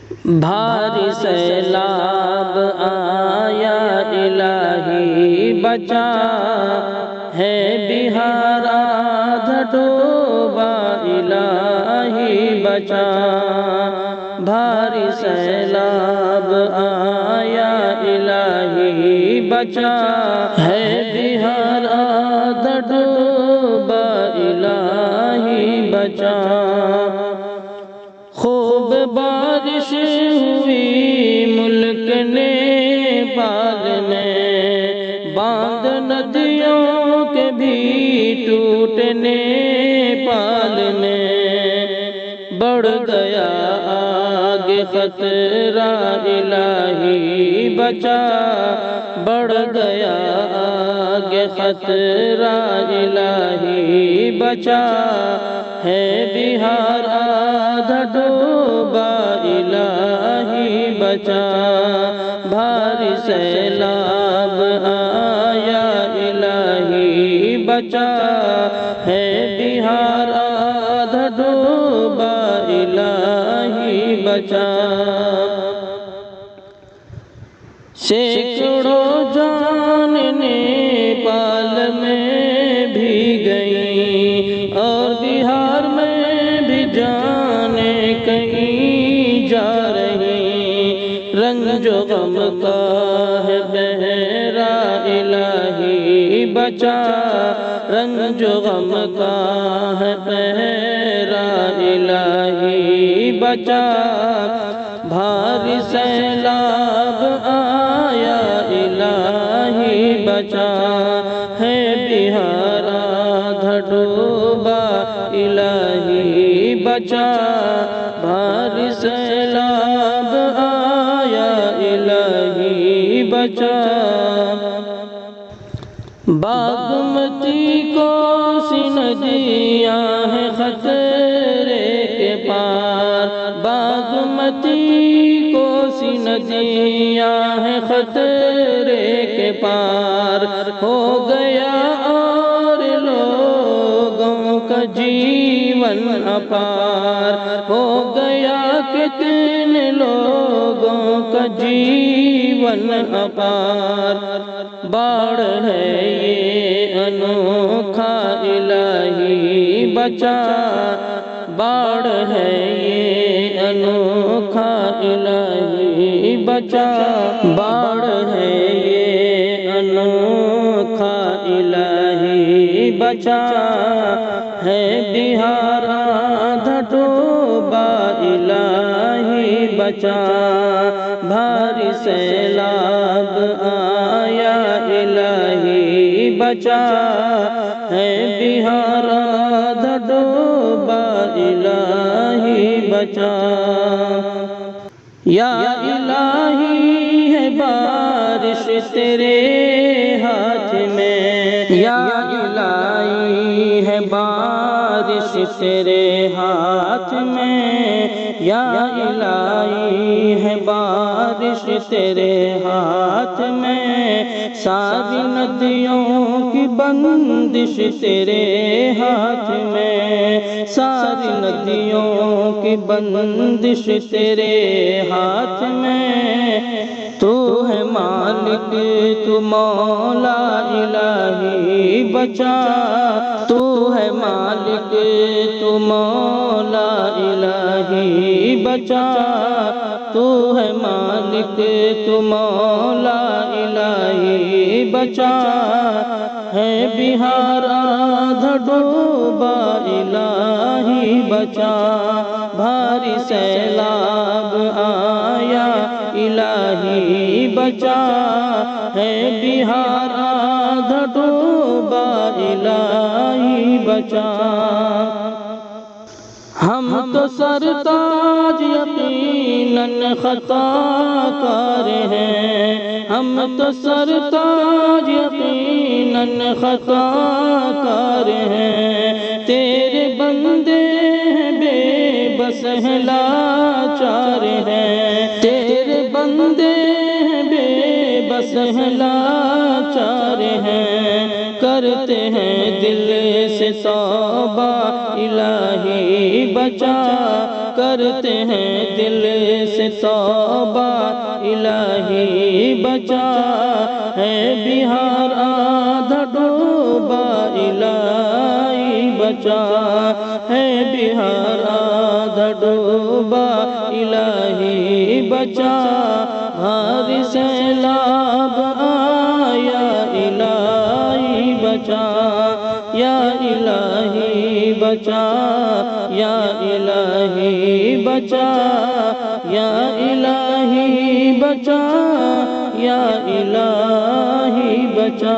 بھاری سیلاب آیا الہی بچا، ہے بہار آدھا ڈوبا الہی بچا۔ بھاری سیلاب آیا الہی بچا، ہے بہار آدھا ڈوبا الہی بچا۔ خوب بارش ہوئی ملک نیپال میں، باندھ ندیوں کے بھی ٹوٹے نیپال میں۔ بڑھ گیا آگے خطرہ الہی بچا، بڑھ گیا آگے خطرہ الہی بچا، ہے بہار آدھا ڈوبا الہی بچا۔ بھاری سیلاب آیا الہی بچا، ہے بہار آدھا ڈوبا الہی بچا۔ سینکڑوں جان نیپال میں بھی گئیں، اور بہار میں بھی جانیں کہیں جا رہی۔ رنج و غم کا ہے بحیرہ الہی بچا، رنج و غم کا ہے بحیرہ الہی بچا۔ بھاری سیلاب آیا الہی بچا، ہے بہار آدھا ڈوبا الہی بچا۔ بھاری سیلاب آیا الہی بچا۔ باغمتی کوسی ندیاں ہیں خطرے کے پار، باغمتی کوسی ندیاں ہیں خطرے کے پار۔ ہو گیا اور لوگوں کا جیون اپار، ہو گیا کتنے لوگوں کا جیون اپار۔ باڑھ ہے یہ انوکھا الہی بچا، باڑھ ہے یہ انوکھا الہی بچا۔ باڑھ ہے یہ انوکھا الہی بچا، ہے بہار آدھا ڈوبا الہی بچا۔ بھاری سیلاب آیا الہی بچا، ہے بہار آدھا ڈوبا الہی بچا۔ یا الہی ہے بارش تیرے ہاتھ میں، یا الہی ہے بارش تیرے ہاتھ میں، یا الہی ہے بارش تیرے ہاتھ میں۔ ساری ندیوں کی بندش تیرے ہاتھ میں، ساری ندیوں کی بندش تیرے ہاتھ میں۔ تو ہے مالک تو مولا الہی بچا، تو ہے مالک تو مولا الہی بچا، تو ہے مالک تو مولا الہی بچا، ہے بہار آدھا ڈوبا الہی بچا۔ بھاری سیلاب آیا الہی بچا، ہے بہار آدھا ڈوبا الہی بچا۔ ہم تو سرتاج یقیناً خطا کار ہیں، ہم تو سرتاج یقیناً خطا کار ہیں۔ تیرے بندے ہیں بے بس ہیں لاچار ہیں، تیرے بندے ہیں بے بس ہیں لاچار ہیں۔ کرتے ہیں دل سے توبہ الہی بچا، کرتے ہیں دل سے توبہ الہی بچا، ہے بہار آدھا ڈوبا الہی بچا، ہے بہار آدھا ڈوبا الہی بچا، ہر سیلاب آیا الہی بچا، یا الہی بچا، یا الہی بچا، یا الہی بچا، یا الہی بچا۔